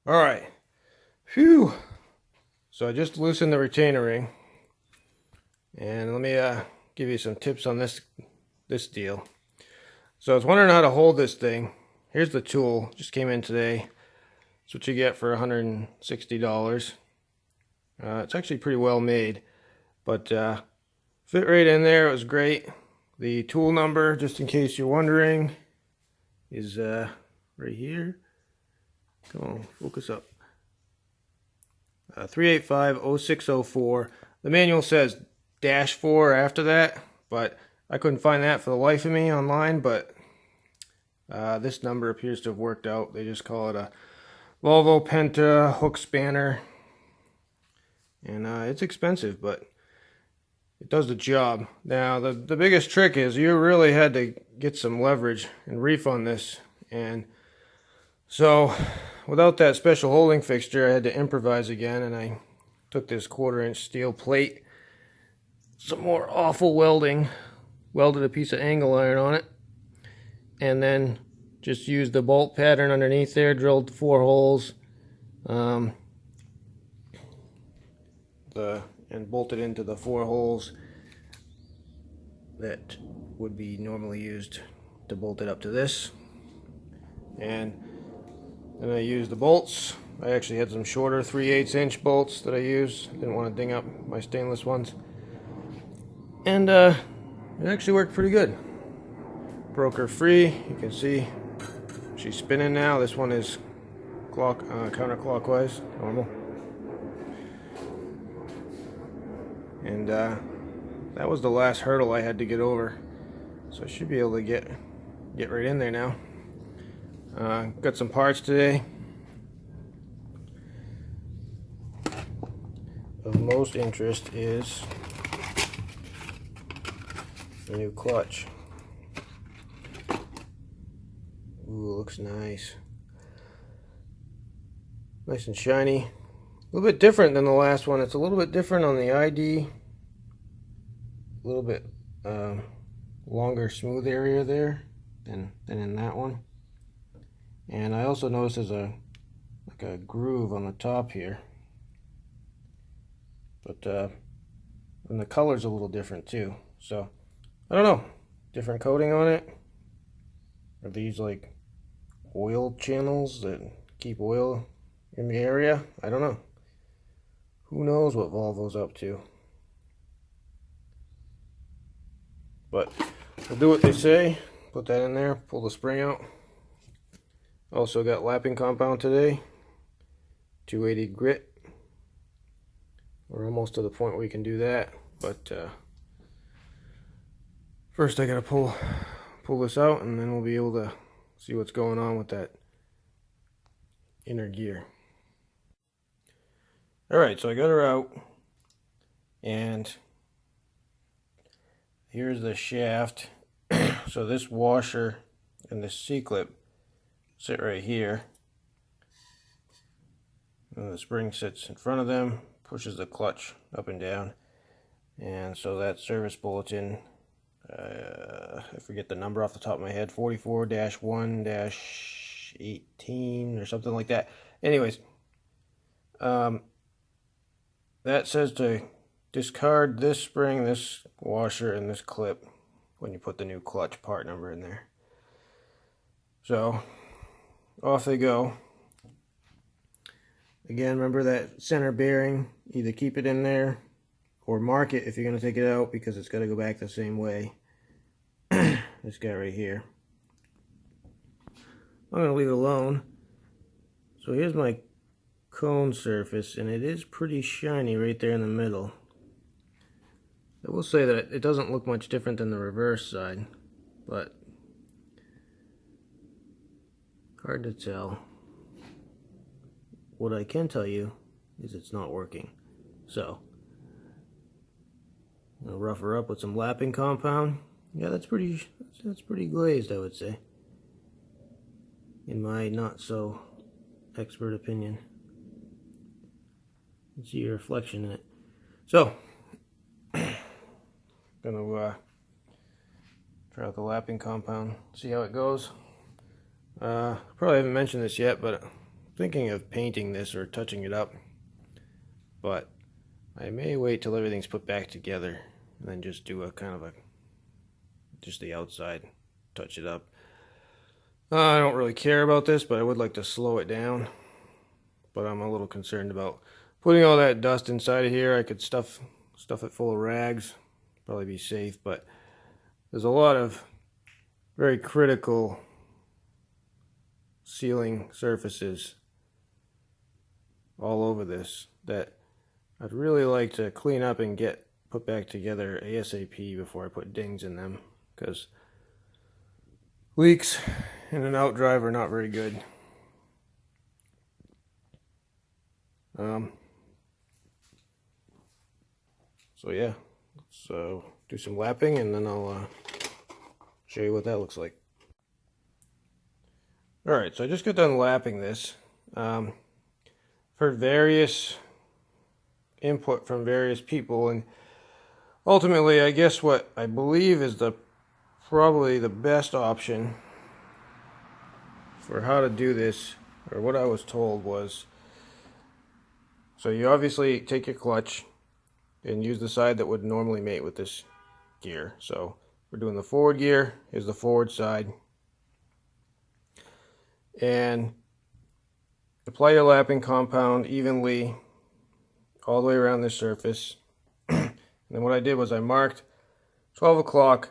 Alright. Phew. So I just loosened the retainer ring. And let me give you some tips on this deal. So I was wondering how to hold this thing. Here's the tool. Just came in today. That's what you get for $160. It's actually pretty well made. But fit right in there. It was great. The tool number, just in case you're wondering, is right here. Come on, focus up. 385-0604. The manual says -4 after that, but I couldn't find that for the life of me online, but this number appears to have worked out. They just call it a Volvo Penta hook spanner, and it's expensive, but it does the job. Now, the biggest trick is you really had to get some leverage and refund this, and so without that special holding fixture, I had to improvise again, and I took this 1/4-inch steel plate, some more awful welding, welded a piece of angle iron on it, and then just used the bolt pattern underneath there, drilled 4 holes, and bolted into the 4 holes that would be normally used to bolt it up to this. And then I used the bolts. I actually had some shorter 3/8-inch bolts that I used. Didn't want to ding up my stainless ones. And it actually worked pretty good. Broke her free. You can see she's spinning now. This one is counterclockwise, normal. And that was the last hurdle I had to get over. So I should be able to get right in there now. Got some parts today. Of most interest is the new clutch. Ooh, looks nice. Nice and shiny. A little bit different than the last one. It's a little bit different on the ID. A little bit longer, smooth area there than in that one. And I also noticed there's like a groove on the top here. But and the color's a little different too. So I don't know. Different coating on it. Are these like oil channels that keep oil in the area? I don't know. Who knows what Volvo's up to? But we'll do what they say. Put that in there, pull the spring out. Also got lapping compound today. 280 grit. We're almost to the point where we can do that. But first I gotta pull this out, and then we'll be able to see what's going on with that inner gear. Alright, so I got her out, and here's the shaft. So this washer and this C-clip sit right here, and the spring sits in front of them, pushes the clutch up and down, and so that service bulletin, I forget the number off the top of my head, 44-1-18 or something like that. Anyways, that says to discard this spring, this washer, and this clip when you put the new clutch part number in there. So off they go. Again, remember that center bearing, either keep it in there or mark it if you're going to take it out, because it's got to go back the same way. This guy right here. I'm going to leave it alone. So here's my cone surface, and it is pretty shiny right there in the middle. I will say that it doesn't look much different than the reverse side, but hard to tell. What I can tell you is it's not working. So I'm gonna rough her up with some lapping compound. Yeah, that's pretty glazed, I would say, in my not so expert opinion. You can see your reflection in it. So gonna try out the lapping compound, see how it goes. Probably haven't mentioned this yet, but thinking of painting this or touching it up, but I may wait till everything's put back together and then just do a kind of just the outside, touch it up. I don't really care about this, but I would like to slow it down. But I'm a little concerned about putting all that dust inside of here. I could stuff it full of rags, probably be safe, but there's a lot of very critical sealing surfaces all over this that I'd really like to clean up and get put back together ASAP before I put dings in them, because leaks in an outdrive are not very good. So yeah, let's do some lapping and then I'll show you what that looks like. Alright, so I just got done lapping this. Heard various input from various people, and ultimately I guess what I believe is probably the best option for how to do this, or what I was told was, so you obviously take your clutch and use the side that would normally mate with this gear. So we're doing the forward gear, is the forward side, and apply your lapping compound evenly all the way around this surface. And then what I did was I marked 12 o'clock,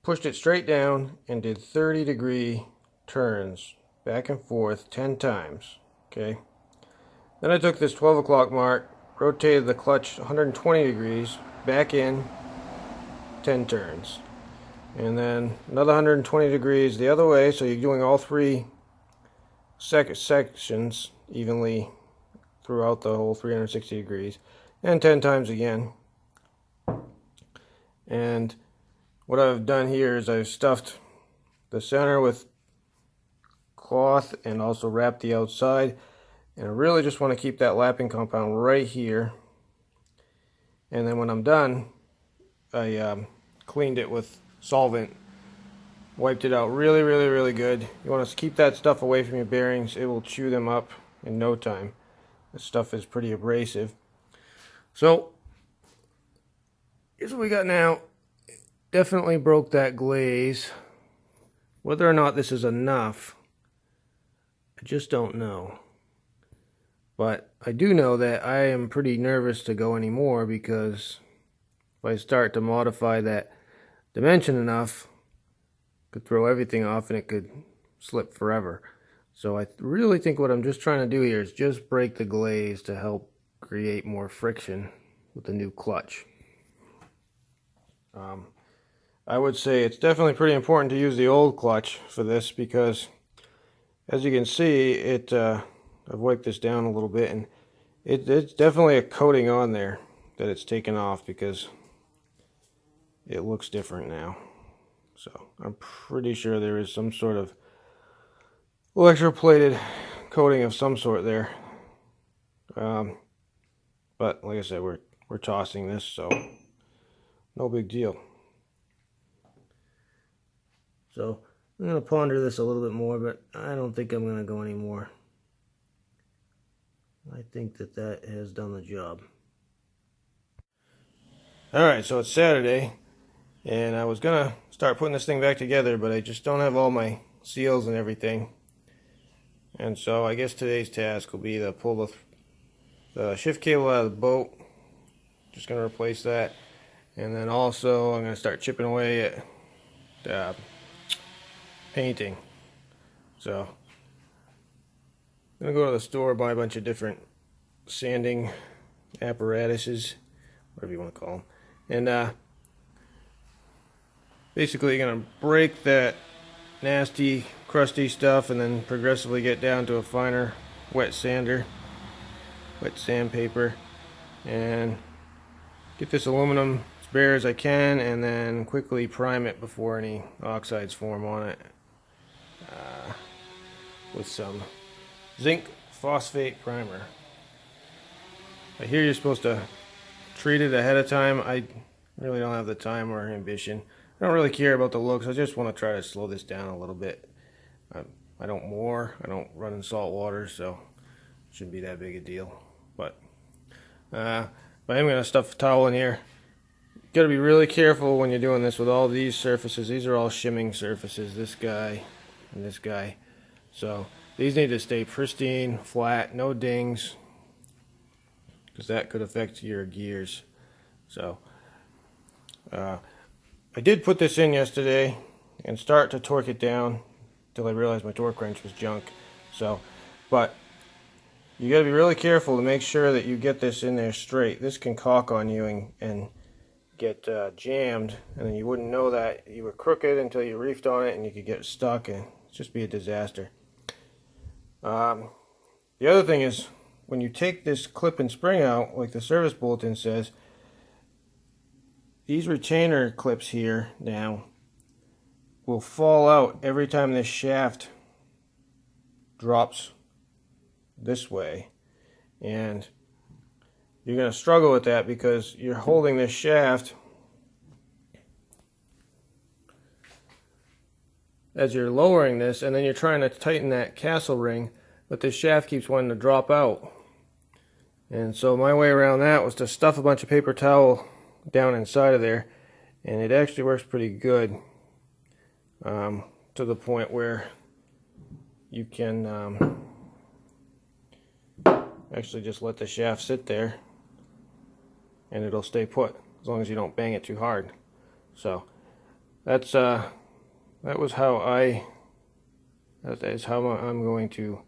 pushed it straight down, and did 30-degree turns back and forth 10 times. Okay. Then I took this 12 o'clock mark, rotated the clutch 120 degrees, back in 10 turns. And then another 120 degrees the other way, so you're doing all three sections evenly throughout the whole 360 degrees, and 10 times again. And what I've done here is I've stuffed the center with cloth and also wrapped the outside, and I really just want to keep that lapping compound right here. And then when I'm done, I cleaned it with solvent, wiped it out really good. You want to keep that stuff away from your bearings, it will chew them up in no time. This stuff is pretty abrasive. So here's what we got now. Definitely broke that glaze. Whether or not this is enough, I just don't know. But I do know that I am pretty nervous to go anymore, because if I start to modify that dimension enough, I could throw everything off and it could slip forever. So I really think what I'm just trying to do here is just break the glaze to help create more friction with the new clutch. I would say it's definitely pretty important to use the old clutch for this, because as you can see, I've wiped this down a little bit, and it's definitely a coating on there that it's taken off, because it looks different now. So I'm pretty sure there is some sort of electroplated coating of some sort there. But like I said, we're tossing this, so no big deal. So I'm going to ponder this a little bit more, but I don't think I'm going to go anymore. I think that has done the job. Alright, so it's Saturday, and I was going to start putting this thing back together, but I just don't have all my seals and everything. And so I guess today's task will be to pull the shift cable out of the boat. Just going to replace that. And then also I'm going to start chipping away at the painting. So I'm going to go to the store, buy a bunch of different sanding apparatuses, whatever you want to call them. And basically going to break that nasty, crusty stuff and then progressively get down to a finer wet sandpaper, and get this aluminum as bare as I can, and then quickly prime it before any oxides form on it with some zinc phosphate primer. I hear you're supposed to treat it ahead of time. I really don't have the time or ambition. I don't really care about the looks. I just want to try to slow this down a little bit. I don't moor, I don't run in salt water, so it shouldn't be that big a deal. But I'm going to stuff a towel in here. You got to be really careful when you're doing this with all these surfaces. These are all shimming surfaces, this guy and this guy. So these need to stay pristine, flat, no dings, because that could affect your gears. So I did put this in yesterday and start to torque it down until I realized my torque wrench was junk. So, but you got to be really careful to make sure that you get this in there straight. This can caulk on you and get jammed, and then you wouldn't know that you were crooked until you reefed on it, and you could get stuck and just be a disaster. The other thing is, when you take this clip and spring out, like the service bulletin says, these retainer clips here now will fall out every time this shaft drops this way, and you're going to struggle with that because you're holding this shaft as you're lowering this, and then you're trying to tighten that castle ring, but this shaft keeps wanting to drop out. And so my way around that was to stuff a bunch of paper towel down inside of there, and it actually works pretty good, to the point where you can actually just let the shaft sit there and it'll stay put as long as you don't bang it too hard. So that was how that is how I'm going to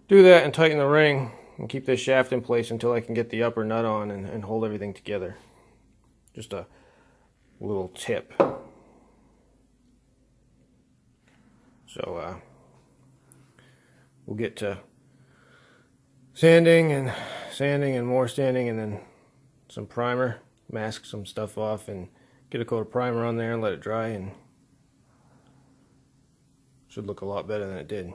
do that and tighten the ring and keep this shaft in place until I can get the upper nut on and hold everything together. Just a little tip. So we'll get to sanding and more sanding, and then some primer, mask some stuff off and get a coat of primer on there and let it dry, and should look a lot better than it did.